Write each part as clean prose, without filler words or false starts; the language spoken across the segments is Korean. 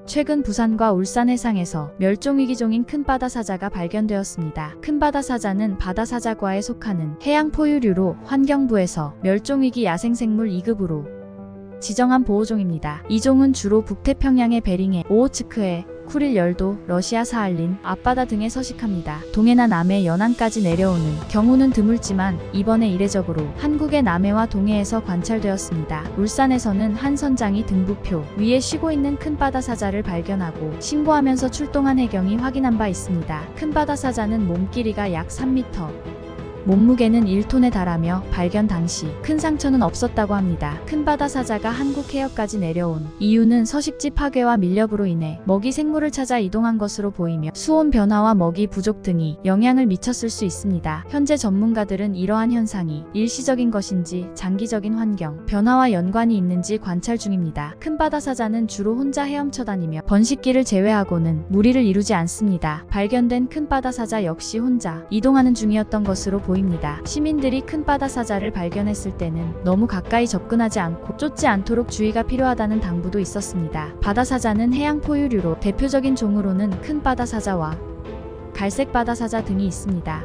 최근 부산과 울산 해상에서 멸종위기종인 큰바다사자가 발견되었습니다. 큰바다사자는 바다사자과에 속하는 해양 포유류로 환경부에서 멸종위기 야생생물 2급으로 지정한 보호종입니다. 이 종은 주로 북태평양의 베링해, 오호츠크해, 쿠릴 열도, 러시아 사할린, 앞바다 등에 서식합니다. 동해나 남해 연안까지 내려오는 경우는 드물지만 이번에 이례적으로 한국의 남해와 동해에서 관찰되었습니다. 울산에서는 한 선장이 등부표 위에 쉬고 있는 큰바다사자를 발견하고 신고하면서 출동한 해경이 확인한 바 있습니다. 큰바다사자는 몸길이가 약 3m, 몸무게는 1톤에 달하며 발견 당시 큰 상처는 없었다고 합니다. 큰바다사자가 한국 해역까지 내려온 이유는 서식지 파괴와 밀렵으로 인해 먹이 생물을 찾아 이동한 것으로 보이며 수온 변화와 먹이 부족 등이 영향을 미쳤을 수 있습니다. 현재 전문가들은 이러한 현상이 일시적인 것인지 장기적인 환경 변화와 연관이 있는지 관찰 중입니다. 큰바다사자는 주로 혼자 헤엄쳐 다니며 번식기를 제외하고는 무리를 이루지 않습니다. 발견된 큰바다사자 역시 혼자 이동하는 중이었던 것으로 보입니다. 시민들이 큰바다사자를 발견했을 때는 너무 가까이 접근하지 않고 쫓지 않도록 주의가 필요하다는 당부도 있었습니다. 바다사자는 해양 포유류로 대표적인 종으로는 큰바다사자와 갈색바다사자 등이 있습니다.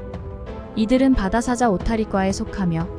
이들은 바다사자 오타리과에 속하며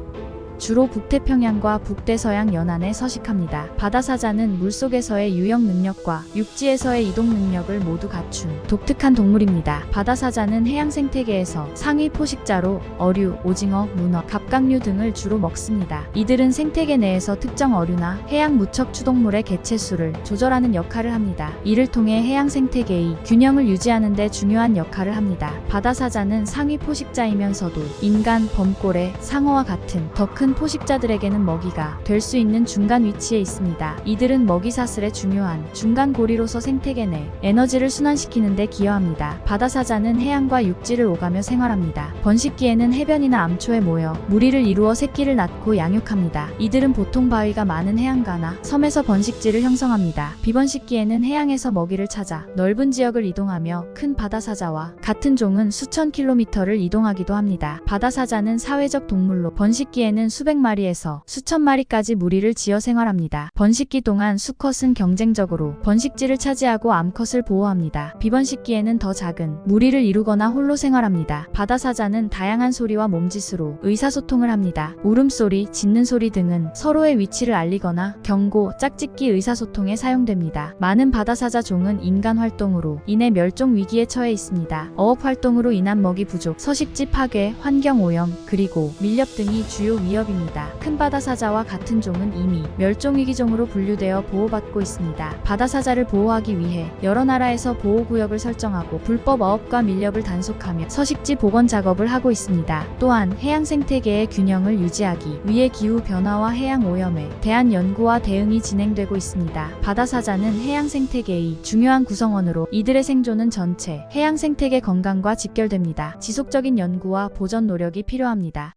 주로 북태평양과 북대서양 연안에 서식합니다. 바다사자는 물속에서의 유영 능력과 육지에서의 이동 능력을 모두 갖춘 독특한 동물입니다. 바다사자는 해양 생태계에서 상위 포식자로 어류, 오징어, 문어, 갑각류 등을 주로 먹습니다. 이들은 생태계 내에서 특정 어류나 해양 무척 추동물의 개체수를 조절하는 역할을 합니다. 이를 통해 해양 생태계의 균형을 유지하는 데 중요한 역할을 합니다. 바다사자는 상위 포식자이면서도 인간, 범고래, 상어와 같은 더 큰 포식자들에게는 먹이가 될 수 있는 중간 위치에 있습니다. 이들은 먹이 사슬의 중요한 중간 고리로서 생태계 내 에너지를 순환시키는 데 기여합니다. 바다사자는 해양과 육지를 오가며 생활합니다. 번식기에는 해변이나 암초에 모여 무리를 이루어 새끼를 낳고 양육합니다. 이들은 보통 바위가 많은 해안가나 섬에서 번식지를 형성합니다. 비번식기에는 해양에서 먹이를 찾아 넓은 지역을 이동하며 큰 바다사자와 같은 종은 수천 킬로미터를 이동하기도 합니다. 바다사자는 사회적 동물로 번식기에는 수백 마리에서 수천 마리까지 무리를 지어 생활합니다. 번식기 동안 수컷은 경쟁적으로 번식지를 차지하고 암컷을 보호합니다. 비번식기에는 더 작은 무리를 이루거나 홀로 생활합니다. 바다사자는 다양한 소리와 몸짓으로 의사소통을 합니다. 울음소리, 짖는 소리 등은 서로의 위치를 알리거나 경고, 짝짓기 의사소통에 사용됩니다. 많은 바다사자 종은 인간 활동으로 인해 멸종 위기에 처해 있습니다. 어업 활동으로 인한 먹이 부족, 서식지 파괴, 환경 오염, 그리고 밀렵 등이 주요 위협입니다. 큰바다사자와 같은 종은 이미 멸종위기종으로 분류되어 보호받고 있습니다. 바다사자를 보호하기 위해 여러 나라에서 보호구역을 설정하고 불법 어업과 밀렵을 단속하며 서식지 복원 작업을 하고 있습니다. 또한 해양 생태계의 균형을 유지하기 위해 기후 변화와 해양 오염에 대한 연구와 대응이 진행되고 있습니다. 바다사자는 해양 생태계의 중요한 구성원으로 이들의 생존은 전체 해양 생태계 건강과 직결됩니다. 지속적인 연구와 보전 노력이 필요합니다.